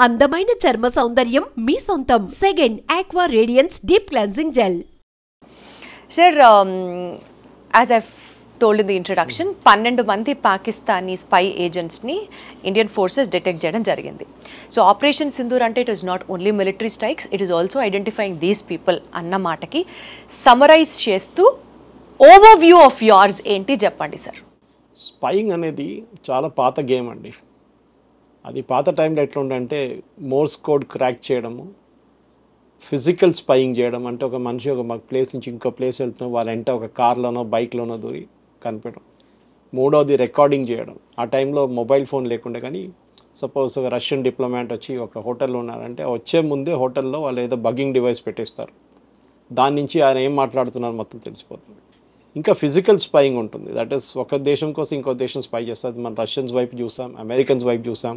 అందమైన చర్మ సౌందర్యం మీ సొంతం. Second aqua radiance deep cleansing gel. Sir, as I've told in the introduction, 12 మంది పాకిస్తానీ స్పై ఏజెంట్స్ని ఇండియన్ ఫోర్సెస్ డిటెక్ట్ చేయడం జరిగింది. సో ఆపరేషన్ సింధూర్ అంటే it is not only military strikes, it is also identifying these people అన్న మాటకి summarise చేస్తూ over view of yours ఏంటి చెప్పండి సార్. స్పైయింగ్ అనేది చాలా పాత గేమ్ అండి. అది పాత టైంలో ఎట్లా ఉండంటే మోర్స్ కోడ్ క్రాక్ చేయడము, ఫిజికల్ స్పైయింగ్ చేయడం, అంటే ఒక మనిషి ఒక ప్లేస్ నుంచి ఇంకో ప్లేస్ వెళ్తున్నాం వాళ్ళ వెంట ఒక కార్లోనో బైక్లోనో దూరి కనిపెట్టడం. మూడవది రికార్డింగ్ చేయడం. ఆ టైంలో మొబైల్ ఫోన్ లేకుండా, కానీ సపోజ్ ఒక రష్యన్ డిప్లొమాట్ వచ్చి ఒక హోటల్లో ఉన్నారంటే వచ్చే ముందే హోటల్లో వాళ్ళు ఏదో బగ్గింగ్ డివైస్ పెట్టేస్తారు, దాని నుంచి ఆయన ఏం మాట్లాడుతున్నారు మొత్తం తెలిసిపోతుంది. ఇంకా ఫిజికల్ స్పైయింగ్ ఉంటుంది, దట్ ఈస్ ఒక దేశం కోసం ఇంకో దేశం స్పై చేస్తుంది. మనం రష్యన్స్ వైపు చూసాం, అమెరికన్స్ వైపు చూసాం,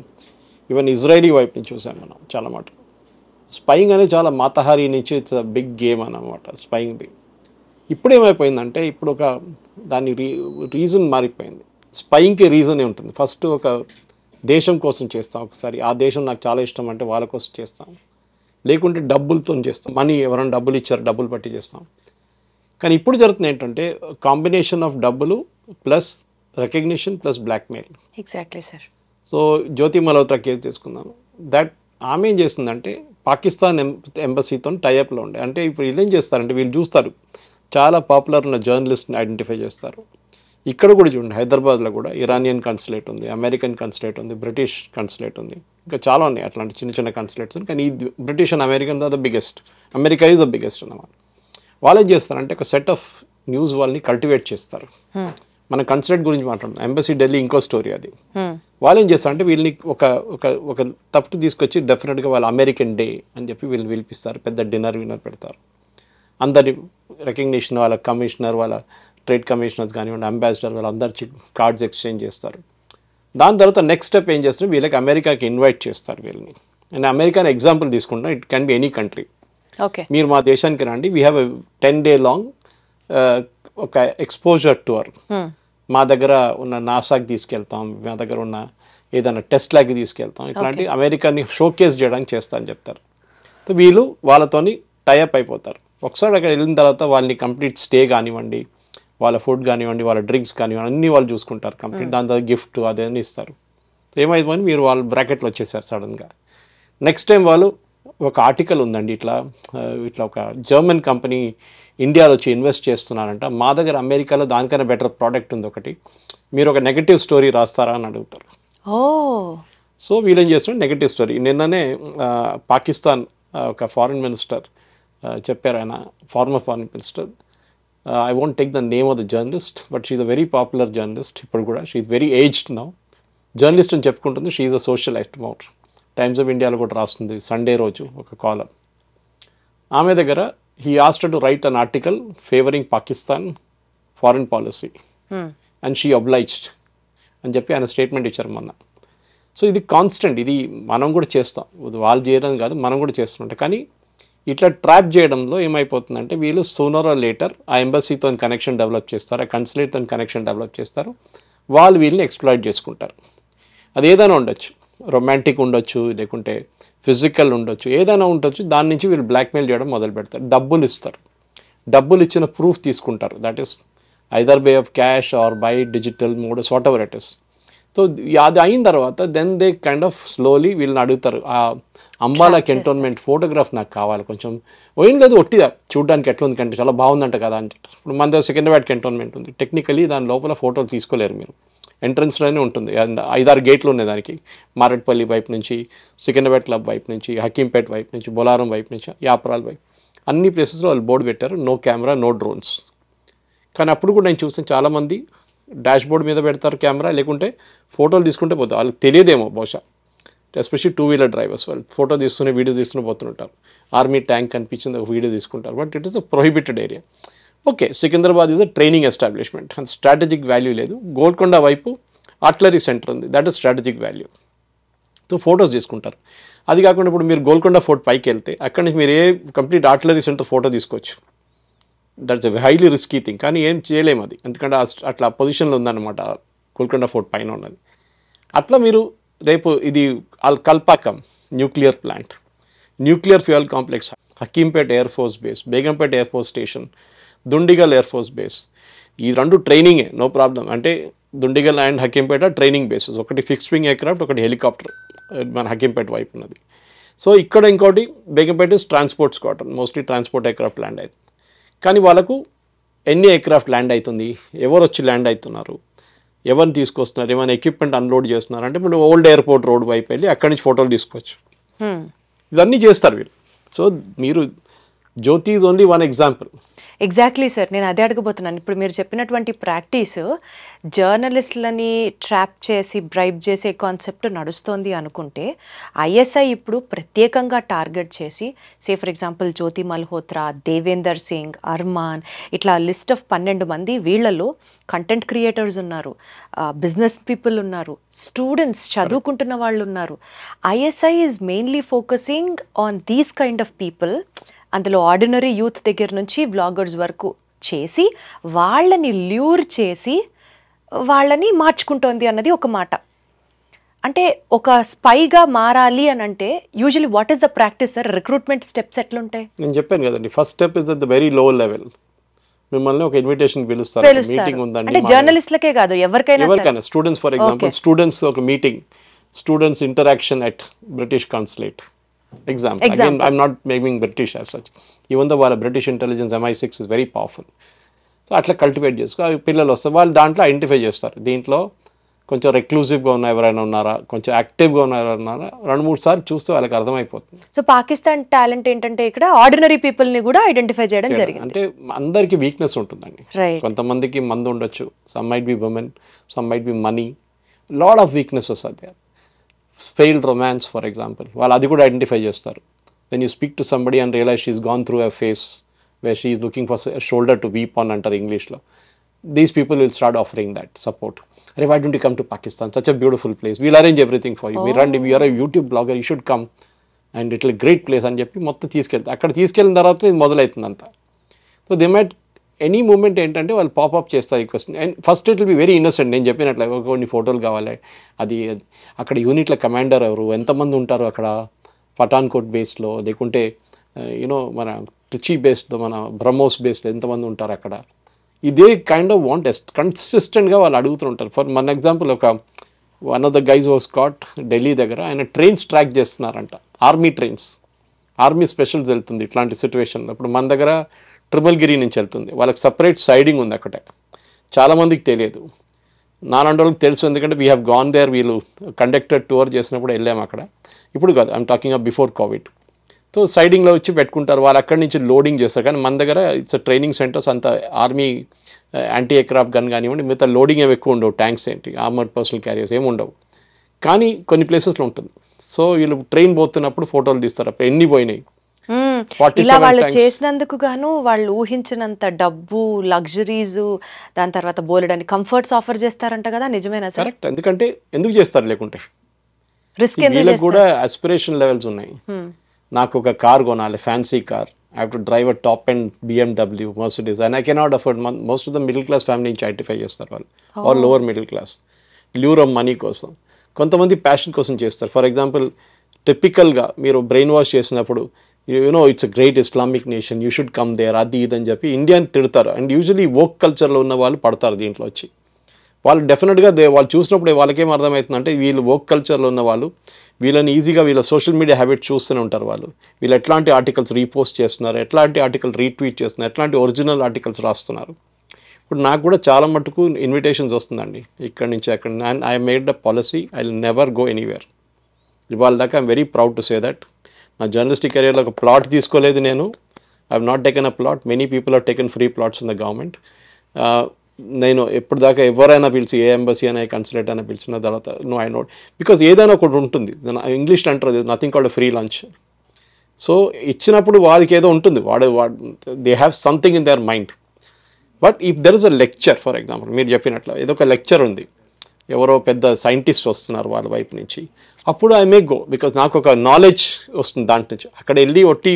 ఈవెన్ ఇజ్రాయలీ వైపు నుంచి చూసాం మనం చాలా మాట. స్పైయింగ్ అనేది చాలా మాతహారీ నుంచి ఇట్స్ అ బిగ్ గేమ్ అన్నమాట స్పైయింగ్ది. ఇప్పుడు ఏమైపోయిందంటే ఇప్పుడు ఒక దాని రీజన్ మారిపోయింది. స్పైయింగ్కి రీజనే ఉంటుంది. ఫస్ట్ ఒక దేశం కోసం చేస్తాం, ఒకసారి ఆ దేశం నాకు చాలా ఇష్టం అంటే వాళ్ళ కోసం చేస్తాం, లేకుంటే డబ్బులతో చేస్తాం, మనీ ఎవరైనా డబ్బులు ఇచ్చారు డబ్బులు పట్టి చేస్తాం. కానీ ఇప్పుడు జరుగుతుంది ఏంటంటే కాంబినేషన్ ఆఫ్ డబ్బులు plus recognition plus blackmail. Exactly sir. So Jyoti Malhotra case తీసుకుందాము. దట్ ఆమె ఏం చేస్తుందంటే పాకిస్తాన్ ఎంబసీతో టైఅప్లో ఉండే, అంటే ఇప్పుడు వీళ్ళు ఏం చేస్తారంటే వీళ్ళు చూస్తారు చాలా పాపులర్ ఉన్న జర్నలిస్ట్ని ఐడెంటిఫై చేస్తారు. ఇక్కడ కూడా చూడండి, హైదరాబాద్లో కూడా ఇరానియన్ కన్సులేట్ ఉంది, అమెరికన్ కన్సులేట్ ఉంది, బ్రిటిష్ కన్సులేట్ ఉంది, ఇంకా చాలా ఉన్నాయి అట్లాంటి చిన్న చిన్న కన్సులేట్స్. కానీ ఈ British and American the biggest, America is the biggest అన్నమాట. వాళ్ళు ఏం చేస్తారంటే ఒక సెట్ ఆఫ్ న్యూస్ వాళ్ళని కల్టివేట్ చేస్తారు. మన కన్సులేట్ గురించి మాట్లాడుతున్నాం, ఎంబసీ ఢిల్లీ ఇంకో స్టోరీ అది. వాళ్ళు ఏం చేస్తారంటే వీళ్ళని ఒక ఒక ఒక తప్పు తీసుకొచ్చి డెఫినెట్గా వాళ్ళ అమెరికన్ డే అని చెప్పి వీళ్ళు పిలిపిస్తారు, పెద్ద డిన్నర్ పెడతారు. అందరి రికగ్నిషన్, వాళ్ళ కమిషనర్, వాళ్ళ ట్రేడ్ కమిషనర్స్ కానివ్వండి, అంబాసిడర్, వాళ్ళందరి కార్డ్స్ ఎక్స్చేంజ్ చేస్తారు. దాని తర్వాత నెక్స్ట్ స్టెప్ ఏం చేస్తారు, వీళ్ళకి అమెరికాకి ఇన్వైట్ చేస్తారు వీళ్ళని. నేను అమెరికాని ఎగ్జాంపుల్ తీసుకుంటాను, it can be any country. Okay, మీరు మా దేశానికి రండి, వీ హ్యావ్ 10 day లాంగ్ ఒక ఎక్స్పోజర్ టూర్. మా దగ్గర ఉన్న నాసాకి తీసుకెళ్తాం, మా దగ్గర ఉన్న ఏదైనా టెస్ట్ లాగా తీసుకెళ్తాం, ఇట్లాంటి అమెరికాని షోకేస్ చేయడానికి చేస్తా అని చెప్తారు. సో వీళ్ళు వాళ్ళతోని టైఅప్ అయిపోతారు. ఒకసారి అక్కడ వెళ్ళిన తర్వాత వాళ్ళని కంప్లీట్ స్టే కానివ్వండి, వాళ్ళ ఫుడ్ కానివ్వండి, వాళ్ళ డ్రింక్స్ కానివ్వండి అన్నీ వాళ్ళు చూసుకుంటారు కంప్లీట్. దాని తర్వాత గిఫ్ట్ అదేని ఇస్తారు. ఏమైందని మీరు వాళ్ళ బ్రాకెట్లో వచ్చేసారు సడన్గా. నెక్స్ట్ టైం వాళ్ళు ఒక ఆర్టికల్ ఉందండి, ఇట్లా ఒక జర్మన్ కంపెనీ ఇండియాలో వచ్చి ఇన్వెస్ట్ చేస్తున్నారంట, మా దగ్గర అమెరికాలో దానికన్నా బెటర్ ప్రోడక్ట్ ఉంది ఒకటి, మీరు ఒక నెగటివ్ స్టోరీ రాస్తారా అని అడుగుతారు. సో వీళ్ళేం చేస్తున్నారు, నెగటివ్ స్టోరీ. నిన్ననే పాకిస్తాన్ ఒక ఫారిన్ మినిస్టర్ చెప్పారు, ఆయన former foreign minister, I won't take the name of the journalist but she is a very popular journalist. ఇప్పుడు కూడా she is very aged now, journalist అని చెప్పుకుంటుంది. She is a socialist more. Times of ఇండియాలో కూడా రాస్తుంది Sunday రోజు ఒక కాలర్. ఆమె దగ్గర he asked to write an article favouring Pakistan foreign policy and she obliged అని చెప్పి ఆయన స్టేట్మెంట్ ఇచ్చారు మొన్న. సో ఇది కాన్స్టెంట్, ఇది మనం కూడా చేస్తాం, వాళ్ళు చేయడం కాదు మనం కూడా చేస్తుంటాం. కానీ ఇట్లా ట్రాప్ చేయడంలో ఏమైపోతుందంటే వీళ్ళు సూనర్ ఆర్ లేటర్ ఆ ఎంబసీతో కనెక్షన్ డెవలప్ చేస్తారు, ఆ కన్సులేట్తో కనెక్షన్ డెవలప్ చేస్తారు, వాళ్ళు వీళ్ళని ఎక్స్ప్లాయిట్ చేసుకుంటారు. అది ఏదైనా ఉండొచ్చు, రొమాంటిక్ ఉండొచ్చు, లేకుంటే ఫిజికల్ ఉండొచ్చు, ఏదైనా ఉండొచ్చు. దాని నుంచి వీళ్ళు బ్లాక్మెయిల్ చేయడం మొదలు పెడతారు. డబ్బులు ఇస్తారు, డబ్బులు ఇచ్చిన ప్రూఫ్ తీసుకుంటారు, that is either way of cash or by digital modes whatever it is. So అది అయిన తర్వాత then they kind of slowly వీళ్ళని అడుగుతారు, ఆ అంబాలా కంటోన్మెంట్ ఫోటోగ్రాఫ్ నాకు కావాలి, కొంచెం ఏం లేదు ఒట్టిగా చూడడానికి ఎట్లా ఉంది కంటే చాలా బాగుందంట కదా అని చెప్పారు. ఇప్పుడు మన దగ్గర సికింద్రాబాద్ కంటోన్మెంట్ ఉంది, టెక్నికలీ దాని లోపల ఫోటోలు తీసుకోలేరు మీరు, ఎంట్రన్స్లోనే ఉంటుంది. అండ్ 5-6 గేట్లు ఉన్నాయి దానికి, మారేడ్పల్లి వైపు నుంచి, సికింద్రాబాద్ క్లబ్ వైపు నుంచి, హకీంపేట్ వైపు నుంచి, బొలారం వైపు నుంచి, యాప్రాల్ వైపు, అన్ని ప్లేసెస్లో వాళ్ళు బోర్డు పెట్టారు, నో కెమెరా నో డ్రోన్స్. కానీ అప్పుడు కూడా నేను చూసాను చాలామంది డాష్ బోర్డ్ మీద పెడతారు కెమెరా, లేకుంటే ఫోటోలు తీసుకుంటే పోతారు. వాళ్ళకి తెలియదేమో బహుశా, ఎస్పెషల్లీ 2-wheeler డ్రైవర్స్, వాళ్ళు ఫోటో తీస్తూనే వీడియో తీస్తూనే పోతుంటారు. ఆర్మీ ట్యాంక్ కనిపించింది ఒక వీడియో తీసుకుంటారు, but it is a prohibited area. Okay, Secunderabad is a training establishment, and strategic value లేదు. గోల్కొండ వైపు ఆర్టిలరీ సెంటర్ ఉంది, that is strategic value. So photos తీసుకుంటారు. అది కాకుండా ఇప్పుడు మీరు గోల్కొండ ఫోర్ట్ పైకి వెళ్తే అక్కడి నుంచి మీరు కంప్లీట్ ఆర్టిలరీ సెంటర్ ఫోటో తీసుకోవచ్చు. That's a highly risky thing, కానీ ఏం చేయలేము అది, ఎందుకంటే అట్లా పొజిషన్లో ఉందన్నమాట గోల్కొండ ఫోర్ట్ పైన ఉన్నది. అట్లా మీరు రేపు ఇది Kalpakkam nuclear plant, nuclear fuel complex, Hakimpet air force base, Begumpet air force station, Dundigal air force base. ఈ రెండు ట్రైనింగే, నో ప్రాబ్లం. అంటే Dundigal and Hakimpet training bases, ఒకటి ఫిక్స్డ్ వింగ్ ఎయిర్క్రాఫ్ట్, ఒకటి హెలికాప్టర్ మన హకీంపేట వైపు ఉన్నది. సో ఇక్కడ ఇంకోటి Begumpet is transport squadron, mostly transport aircraft land అవుతుంది. కానీ వాళ్ళకు ఎన్ని ఎయిర్క్రాఫ్ట్ ల్యాండ్ అవుతుంది, ఎవరు వచ్చి ల్యాండ్ అవుతున్నారు, ఎవరిని తీసుకొస్తున్నారు, ఏమైనా ఎక్విప్మెంట్ అన్లోడ్ చేస్తున్నారు అంటే ఇప్పుడు ఓల్డ్ ఎయిర్పోర్ట్ రోడ్ వైపు వెళ్ళి అక్కడి నుంచి ఫోటోలు తీసుకోవచ్చు. ఇవన్నీ చేస్తారు వీళ్ళు. సో మీరు Jyoti is only one example. Exactly sir, నేను అదే అడగబోతున్నాను. ఇప్పుడు మీరు చెప్పినటువంటి ప్రాక్టీస్ జర్నలిస్టులని ట్రాప్ చేసి బ్రైబ్ చేసే కాన్సెప్ట్ నడుస్తోంది అనుకుంటే, ఐఎస్ఐ ఇప్పుడు ప్రత్యేకంగా టార్గెట్ చేసి ఫర్ ఎగ్జాంపుల్ జ్యోతి మల్హోత్రా, దేవేందర్ సింగ్, అర్మాన్, ఇట్లా లిస్ట్ ఆఫ్ 12 మంది, వీళ్ళలో కంటెంట్ క్రియేటర్స్ ఉన్నారు, బిజినెస్ పీపుల్ ఉన్నారు, స్టూడెంట్స్ చదువుకుంటున్న వాళ్ళు ఉన్నారు. ISI is mainly focusing on these kind of people. అందులో ఆర్డినరీ యూత్ దగ్గర నుంచి వ్లాగర్స్ వరకు చేసి వాళ్ళని ల్యూర్ చేసి వాళ్ళని మార్చుకుంటోంది అన్నది ఒక మాట. అంటే ఒక స్పైగా మారాలి అని అంటే usually what is the practice sir? Recruitment steps ఎట్లుంటాయి? నేను చెప్పాను కదండి, first step is at the very low level. మిమ్మల్ని ఒక ఇన్విటేషన్ పిలుస్తారు, మీటింగ్ ఉందండి. అంటే జర్నలిస్టులకే కాదు, ఎవరికైనా, స్టూడెంట్స్ ఫర్ ఎగ్జాంపుల్, స్టూడెంట్స్ ఒక meeting, students interaction at British consulate. Example. Again, I'm not making British as such. Even though వాళ్ళ British intelligence MI6 is very powerful. So అట్లా కల్టివేట్ చేసుకో, పిల్లలు వస్తారు, వాళ్ళు దాంట్లో ఐడెంటిఫై చేస్తారు. దీంట్లో కొంచెం రెక్లూజివ్గా ఉన్న ఎవరైనా ఉన్నారా, కొంచెం యాక్టివ్గా ఉన్న ఎవరైనా ఉన్నారా, 2-3 సార్లు చూస్తే వాళ్ళకి అర్థమైపోతుంది. సో పాకిస్తాన్ టాలెంట్ ఏంటంటే ఇక్కడ ఆర్డినరీ పీపుల్ని కూడా ఐడెంటిఫై చేయడం జరిగింది. అంటే అందరికీ వీక్నెస్ ఉంటుందండి. కొంతమందికి మందు ఉండొచ్చు, some might be women, some might be money, lot of weaknesses are there. Failed romance for example, వాళ్ళు అది కూడా ఐడెంటిఫై చేస్తారు. When you speak to somebody and realise she's gone through a phase where she is looking for shoulder to weep on అంటారు ఇంగ్లీష్లో. These people will start offering that support. అరే why don't you come to Pakistan, such a beautiful place, we'll arrange everything for you, మీరు రండి, we are a YouTube blogger, you should come and ఇట్లా great place అని చెప్పి మొత్తం తీసుకెళ్తారు. అక్కడ తీసుకెళ్ళిన తర్వాత ఇది మొదలవుతుంది అంతా. So they might any moment ఏంటంటే వాళ్ళు పాపప్ చేస్తారు ఈ question. And first it will be very innocent. నేను చెప్పినట్లే కొన్ని ఫోటోలు కావాలి, అది అక్కడ యూనిట్ల కమాండర్ ఎవరు, ఎంతమంది ఉంటారు అక్కడ పఠాన్కోట్ బేస్లో, లేకుంటే యూనో మన ట్రిచీ బేస్లో, మన బ్రహ్మోస్ బేస్లో ఎంతమంది ఉంటారు అక్కడ. ఇదే కైండ్ ఆఫ్ వాంట్ కన్సిస్టెంట్గా వాళ్ళు అడుగుతుంటారు. ఫర్ మన ఎగ్జాంపుల్, ఒక one of the guys was caught Delhi దగ్గర, ఆయన ట్రైన్స్ ట్రాక్ చేస్తున్నారంట, ఆర్మీ ట్రైన్స్, ఆర్మీ స్పెషల్స్ వెళ్తుంది ఇట్లాంటి సిచ్యువేషన్లో. ఇప్పుడు మన దగ్గర ట్రిబుల్గిరి నుంచి వెళ్తుంది, వాళ్ళకి సపరేట్ సైడింగ్ ఉంది అక్కడే. చాలామందికి తెలియదు, నాలాంటి వాళ్ళకి తెలుసు, ఎందుకంటే వీ హ్యావ్ గాన్ దేర్. వీళ్ళు కండక్టెడ్ టూర్ చేసినప్పుడు వెళ్ళాము అక్కడ. ఇప్పుడు కాదు, I'm talking of before COVID. So సైడింగ్లో వచ్చి పెట్టుకుంటారు, వాళ్ళు అక్కడి నుంచి లోడింగ్ చేస్తారు. కానీ మన దగ్గర ఇట్స్ ట్రైనింగ్ సెంటర్స్, అంత ఆర్మీ యాంటీ ఎయిర్క్రాఫ్ట్ గన్ కానివ్వండి, మిగతా లోడింగ్ ఏమి ఎక్కువ ఉండవు, ట్యాంక్స్ ఏంటి, ఆర్మర్డ్ పర్సనల్ క్యారియర్స్ ఏమి ఉండవు. కానీ కొన్ని ప్లేసెస్లో ఉంటుంది. సో వీళ్ళు ట్రైన్ పోతున్నప్పుడు ఫోటోలు తీస్తారు, అప్పుడు ఎన్ని పోయినాయి. ఇలా వాళ్ళు చేసినందుకు గాను వాళ్ళు ఊహించినంత డబ్బు, లగ్జరీస్, దాని తర్వాత బోలెడని కంఫర్ట్స్ ఆఫర్ చేస్తారంట కదా, నిజమేనా సార్? కరెక్ట్. ఎందుకంటే ఎందుకు చేస్తారు లేకుంటే, రిస్క్ వీళ్ళకి కూడా ఆస్పిరేషన్ లెవెల్స్ ఉన్నాయి. నాకు ఒక కార్ కొనాలి, fancy car, I have to drive a top and BMW, Mercedes, and I cannot afford. Most of the middle class family నుంచి ఐడెంటిఫై చేస్తారు వాళ్ళు, or lower middle class, lure of money కోసం. కొంతమంది passion కోసం చేస్తారు. For example, టిపికల్గా మీరు brain wash చేసినప్పుడు, you know it's a great Islamic nation, you should come there, అది ఇది అని చెప్పి ఇండియాని తిడతారు. అండ్ యూజువలీ వోక్ కల్చర్లో ఉన్న వాళ్ళు పడతారు దీంట్లో వచ్చి. వాళ్ళు డెఫినెట్గా వాళ్ళు చూసినప్పుడు వాళ్ళకేం అర్థమవుతుందంటే, వీళ్ళు వోక్ కల్చర్లో ఉన్న వాళ్ళు, వీళ్ళని ఈజీగా వీళ్ళ సోషల్ మీడియా హ్యాబిట్ చూస్తూనే ఉంటారు. వీళ్ళు ఎట్లాంటి ఆర్టికల్స్ రీపోస్ట్ చేస్తున్నారు, ఎట్లాంటి ఆర్టికల్ రీట్వీట్ చేస్తున్నారు, ఎట్లాంటి ఒరిజినల్ ఆర్టికల్స్ రాస్తున్నారు. ఇప్పుడు నాకు కూడా చాలా మటుకు ఇన్విటేషన్స్ వస్తుందండి ఇక్కడి నుంచి అక్కడ. And I made the policy, I will never go anywhere. ఇవాళ దాకా I'm very proud to say that. నా జర్నలిస్టిక్ కెరియర్లో ఒక ప్లాట్ తీసుకోలేదు నేను. I have not taken a plot. Many people have taken free plots in the government. నేను ఎప్పుడు దాకా ఎవరైనా పిలిచి, ఏ ఎంబసీ అయినా, కన్సులేట్ అయినా పిలిచిన తర్వాత నో, ఐ నోట్, బికాజ్ ఏదైనా ఒకటి ఉంటుంది. ఇంగ్లీష్లో అంటారు nothing called free lunch. So ఇచ్చినప్పుడు వాడికి ఏదో ఉంటుంది, they have something in their mind. But if there is a lecture, for example మీరు చెప్పినట్లు ఏదో ఒక లెక్చర్ ఉంది, ఎవరో పెద్ద సైంటిస్ట్ వస్తున్నారు వాళ్ళ వైపు నుంచి, అప్పుడు ఐ మే గో, బికాజ్ నాకు ఒక నాలెడ్జ్ వస్తుంది దాంట్ నుంచి. అక్కడ వెళ్ళి ఒట్టి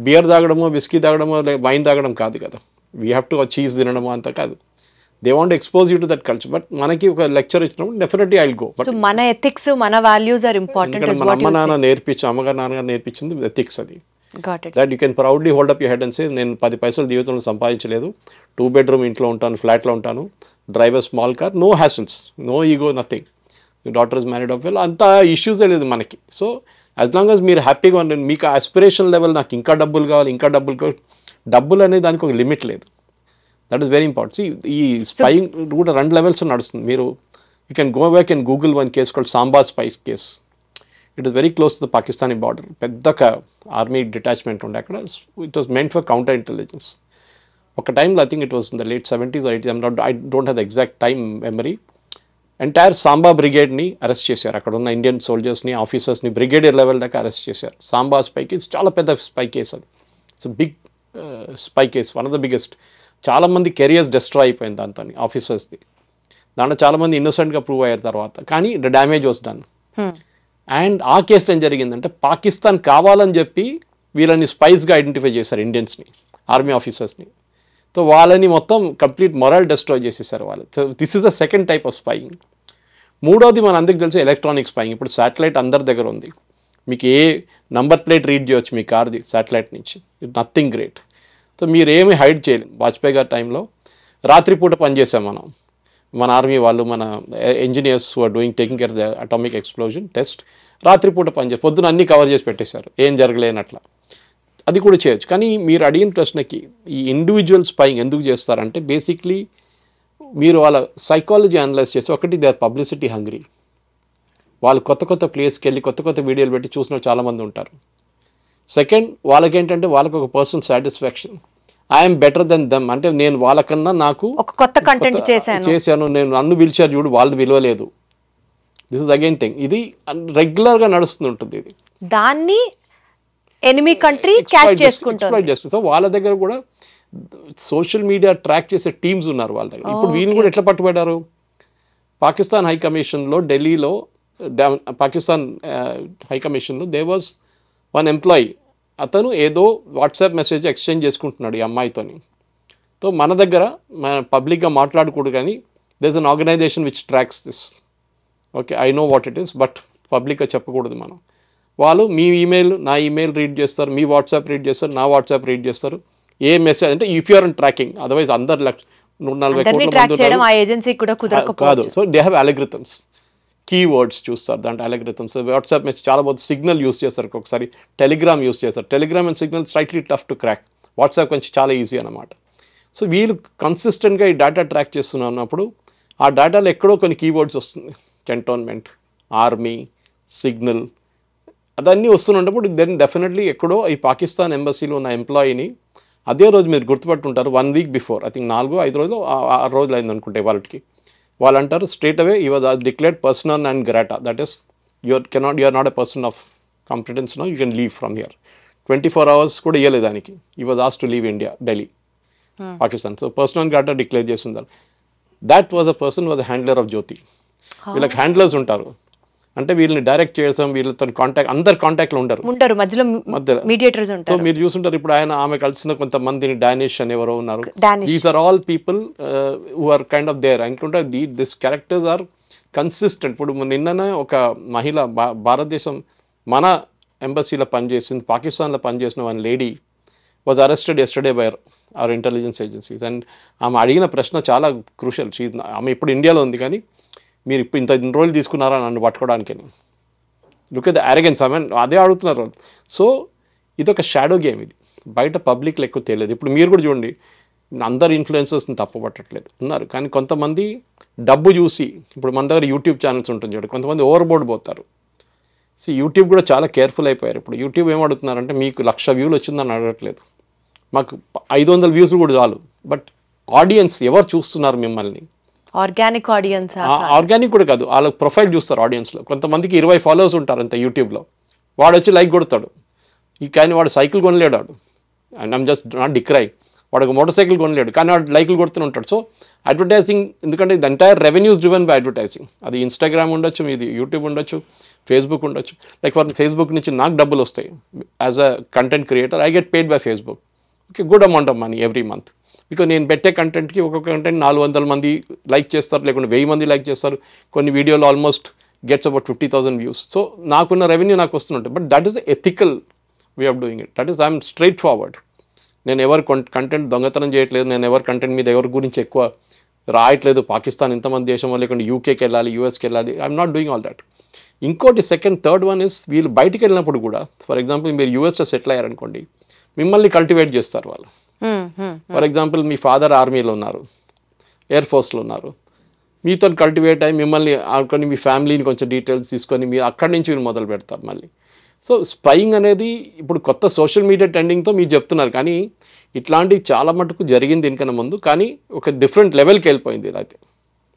బియర్ తాగడమో, విస్కీ తాగడమో, వైన్ తాగడం కాదు కదా. వీ హ్యావ్ టు చీజ్ తినడమో అంత కాదు. They want expose you to that culture. But మనకి ఒక లెక్చర్ ఇచ్చినప్పుడు definitely I will go. So మన ఎథిక్స్ మన వాల్యూస్ ఆర్ ఇంపార్టెంట్. మన అమ్మ నాన్న అమ్మగారు నాన్నగారు నేర్పించింది ఎథిక్స్. అది got it. That you can proudly hold up your head and say నేను 10 పైసలు జీవితంలో సంపాదించలేదు, 2 bedroom ఇంట్లో ఉంటాను, ఫ్లాట్లో ఉంటాను, drive small car, no hassles, no ego, nothing. మీ daughter is married off well, అంత ఇష్యూసే లేదు మనకి. సో యాజ్ లాంగ్ యాజ్ మీరు హ్యాపీగా ఉండండి. మీకు ఆస్పిరేషన్ లెవెల్ నాకు ఇంకా డబ్బులు కావాలి, ఇంకా డబ్బులు కావాలి, డబ్బులు అనేది దానికి ఒక లిమిట్ లేదు. That is very important. ఈ స్పైయింగ్ కూడా 2 levels నడుస్తుంది. మీరు you can go back and Google one case called Samba spies case. It is very close to the Pakistani border. పెద్ద ఆర్మీ డిటాచ్మెంట్ ఉండే అక్కడ. It was meant for counter intelligence. ఒక టైంలో I think it was in the late 70s or 80s, I don't have the exact time memory. Entire Samba బ్రిగేడ్ని arrest చేశారు. అక్కడ ఉన్న Indian సోల్జర్స్ని, ఆఫీసర్స్ని బ్రిగేడియర్ లెవెల్ దాకా అరెస్ట్ చేశారు. సాంబా స్పై కేస్ చాలా పెద్ద స్పై కేస్. అది it's big spy case, one of the biggest. చాలామంది కెరియర్స్ డిస్ట్రాయ్ అయిపోయింది దాంతో, ఆఫీసర్స్ది. దాంట్లో చాలామంది ఇన్నోసెంట్గా ప్రూవ్ అయ్యారు తర్వాత. కానీ the damage was done. And ఆ కేసులో ఏం జరిగిందంటే పాకిస్తాన్ కావాలని చెప్పి వీళ్ళని స్పైస్గా ఐడెంటిఫై చేశారు, ఇండియన్స్ని, ఆర్మీ ఆఫీసర్స్ని. సో వాళ్ళని మొత్తం కంప్లీట్ మొరల్ డిస్ట్రాయ్ చేసేసారు వాళ్ళు. So this is the second type of spying. మూడోది మన అందరికి తెలిసి ఎలక్ట్రానిక్ స్పైయింగ్. ఇప్పుడు శాటిలైట్ అందరి దగ్గర ఉంది. మీకు ఏ నంబర్ ప్లేట్ రీడ్ చేయొచ్చు మీ కార్ది శాటిలైట్ నుంచి. It nothing great. సో మీరు ఏమి హైడ్ చేయలేము. వాజ్పేయి గారి టైంలో రాత్రిపూట పనిచేసాం మనం, మన ఆర్మీ వాళ్ళు, మన engineers who are taking care the atomic explosion test, రాత్రిపూట పనిచేసి పొద్దున అన్నీ కవర్ చేసి పెట్టేశారు, ఏం జరగలేనట్లా. అది కూడా చేయొచ్చు. కానీ మీరు అడిగిన ప్రశ్నకి ఈ ఇండివిజువల్ స్పైయింగ్ ఎందుకు చేస్తారంటే బేసిక్లీ మీరు వాళ్ళ సైకాలజీ అనలైజ్ చేసి, ఒకటి దే ఆర్ పబ్లిసిటీ హంగ్రీ. వాళ్ళు కొత్త కొత్త ప్లేస్కి వెళ్ళి కొత్త కొత్త వీడియోలు పెట్టి చూసిన చాలామంది ఉంటారు. సెకండ్, వాళ్ళకేంటంటే వాళ్ళకి ఒక personal satisfaction, I'm better than them. అంటే నేను వాళ్ళకన్నా నాకు ఒక కొత్త కంటెంట్ చేశాను, నేను నన్ను పిలిచారు చూడు, వాళ్ళు పిలవలేదు. This is again thing. ఇది రెగ్యులర్గా నడుస్తుంటుంది. ఇది దాన్ని ఎనిమీ కంట్రీ క్యాష్ చేసుకుంటుంది. సో వాళ్ళ దగ్గర కూడా సోషల్ మీడియా ట్రాక్ చేసే టీమ్స్ ఉన్నారు వాళ్ళ దగ్గర. ఇప్పుడు వీళ్ళు కూడా ఎట్లా పట్టుబడ్డారు? పాకిస్తాన్ హై కమిషన్లో ఢిల్లీలో, పాకిస్తాన్ హై కమిషన్లో దే వాజ్ వన్ ఎంప్లాయీ. అతను ఏదో వాట్సాప్ మెసేజ్ ఎక్స్చేంజ్ చేసుకుంటున్నాడు ఈ అమ్మాయితోని. సో మన దగ్గర మన పబ్లిక్గా మాట్లాడకూడదు, కానీ there is an organization which tracks this. Okay, I know what it is, but పబ్లిక్గా చెప్పకూడదు మనం. వాళ్ళు మీ ఈమెయిల్, నా ఈమెయిల్ రీడ్ చేస్తారు, మీ వాట్సాప్ రీడ్ చేస్తారు, నా వాట్సాప్ రీడ్ చేస్తారు. ఏ మెసేజ్ అంటే ఇఫ్ యూఆర్ ట్రాకింగ్, అదర్వైజ్ అందరు 140 కోట్ల కాదు. So they have algorithms, keywords చూస్తారు దాంట్లో అలగ్రిథమ్స్. వాట్సాప్ మెసేజ్ చాలా బాగుంది. సిగ్నల్ యూస్ చేస్తారు, ఒకసారి టెలిగ్రామ్ యూస్ చేస్తారు. Telegram and signal slightly tough to crack. WhatsApp కొంచెం చాలా ఈజీ అనమాట. సో వీళ్ళు కన్సిస్టెంట్గా ఈ డేటా ట్రాక్ చేస్తున్నప్పుడు ఆ డేటాలో ఎక్కడో కొన్ని కీవర్డ్స్ వస్తుంది. కంటోన్మెంట్, ఆర్మీ, సిగ్నల్, అదన్నీ వస్తున్నప్పుడు దెన్ డెఫినెట్లీ ఎక్కడో ఈ పాకిస్తాన్ ఎంబసీలో ఉన్న ఎంప్లాయీని అదే రోజు మీరు గుర్తుపట్టుంటారు. 1 week బిఫోర్, ఐ థింక్ 4-5 రోజులు 6 రోజులు అయింది అనుకుంటే వాళ్ళకి. వాళ్ళు అంటారు straight away he was declared persona non grata, that is you are not a person of competence, no you can leave from here. 24 hours కూడా ఇవ్వలేదు దానికి. He was asked to leave India, Delhi, Pakistan. So persona non grata declare చేసింది. That was a person was handler of Jyoti. వీళ్ళకి handlers ఉంటారు. అంటే వీళ్ళని direct చేసాం, వీళ్ళతో కాంటాక్ట్, అందరు కాంటాక్ట్లో ఉంటారు, మధ్యలో మీడియేటర్స్ ఉంటారు. సో మీరు చూసుంటారు ఇప్పుడు ఆమె కలిసిన కొంతమందిని డానిష్ అని ఎవరో ఉన్నారు. These are all people who are kind of there. అనుకుంటే దిస్ క్యారెక్టర్స్ ఆర్ కన్సిస్టెంట్. ఇప్పుడు నిన్ననే ఒక మహిళ భారతదేశం మన ఎంబసీలో పనిచేసింది, పాకిస్తాన్లో పనిచేసిన one lady was arrested yesterday by our intelligence agencies. And ఆమె అడిగిన ప్రశ్న చాలా క్రూషల్. ఆమె ఇప్పుడు ఇండియాలో ఉంది, కానీ మీరు ఇప్పుడు ఇంత రోజులు తీసుకున్నారా నన్ను పట్టుకోవడానికి? Look at the arrogance. I mean అదే అడుగుతున్నారు. సో ఇదొక షాడో గేమ్. ఇది బయట పబ్లిక్లో ఎక్కువ తెలియదు. ఇప్పుడు మీరు కూడా చూడండి, అందరు ఇన్ఫ్లుయెన్సర్స్ని తప్పుపట్టట్లేదు ఉన్నారు, కానీ కొంతమంది డబ్బు చూసి, ఇప్పుడు మన దగ్గర యూట్యూబ్ ఛానల్స్ ఉంటుంది చూడండి, కొంతమంది ఓవర్బోర్డ్ పోతారు. సో యూట్యూబ్ కూడా చాలా కేర్ఫుల్ అయిపోయారు. ఇప్పుడు యూట్యూబ్ ఏం అడుగుతున్నారంటే మీకు 1,00,000 views వచ్చిందని అడగట్లేదు, మాకు 500 views కూడా చాలు. బట్ ఆడియన్స్ ఎవరు చూస్తున్నారు మిమ్మల్ని? Organic audience. ఆర్గానిక్ కూడా కాదు, వాళ్ళ ప్రొఫైల్ చూస్తారు ఆడియన్స్లో. కొంతమందికి 20 followers ఉంటారు అంత యూట్యూబ్లో. వాడు వచ్చి లైక్ కొడతాడు, కానీ వాడు సైకిల్ కొనలేడు. వాడు and I'm just not decry, వాడు ఒక మోటార్ సైకిల్ కొనలేడు, కానీ వాడు లైక్లు కొడుతూనే ఉంటాడు. సో అడ్వర్టైజింగ్, ఎందుకంటే the entire revenues driven by advertising. అది ఇన్స్టాగ్రామ్ ఉండొచ్చు, మీది యూట్యూబ్ ఉండొచ్చు, ఫేస్బుక్ ఉండొచ్చు. లైక్ ఫర్ ఫేస్బుక్ నుంచి నాకు డబ్బులు వస్తాయి as a content creator. I get paid by Facebook. Okay, good amount of money every month. Because నేను పెట్టే కంటెంట్కి ఒక్కొక్క కంటెంట్ 400 మంది లైక్ చేస్తారు, లేకుంటే 1000 మంది లైక్ చేస్తారు. కొన్ని వీడియోలు almost gets about 50,000 views. So నాకున్న రెవెన్యూ నాకు వస్తుంటుంది. But that is the ethical way of doing it. That is I'm straight forward. నేను ఎవరు కంటెంట్ దొంగతనం చేయట్లేదు, నేను ఎవరి కంటెంట్ మీద ఎవరి గురించి ఎక్కువ రాయట్లేదు. పాకిస్తాన్ ఇంతమంది దేశం వల్ల లేకుంటే యూకేకి వెళ్ళాలి, యూఎస్కి వెళ్ళాలి. I'm not doing all that. ఇంకోటి థర్డ్ వన్ ఇస్ వీళ్ళు బయటికి వెళ్ళినప్పుడు కూడా, ఫర్ ఎగ్జాంపుల్ మీరు యూఎస్లో సెటిల్ అయ్యారనుకోండి, మిమ్మల్ని కల్టివేట్ చేస్తారు వాళ్ళు. ఫర్ ఎగ్జాంపుల్ మీ ఫాదర్ ఆర్మీలో ఉన్నారు, ఎయిర్ ఫోర్స్లో ఉన్నారు, మీతో కల్టివేట్ అయ్యి మిమ్మల్ని ఆడుకొని మీ ఫ్యామిలీని కొంచెం డీటెయిల్స్ తీసుకొని మీరు అక్కడి నుంచి మీరు మొదలు పెడతారు మళ్ళీ. సో స్పైయింగ్ అనేది ఇప్పుడు కొత్త సోషల్ మీడియా ట్రెండింగ్తో మీరు చెప్తున్నారు, కానీ ఇట్లాంటివి చాలా మటుకు జరిగింది దీనికన్నా ముందు, కానీ ఒక డిఫరెంట్ లెవెల్కి వెళ్ళిపోయింది ఇది అయితే.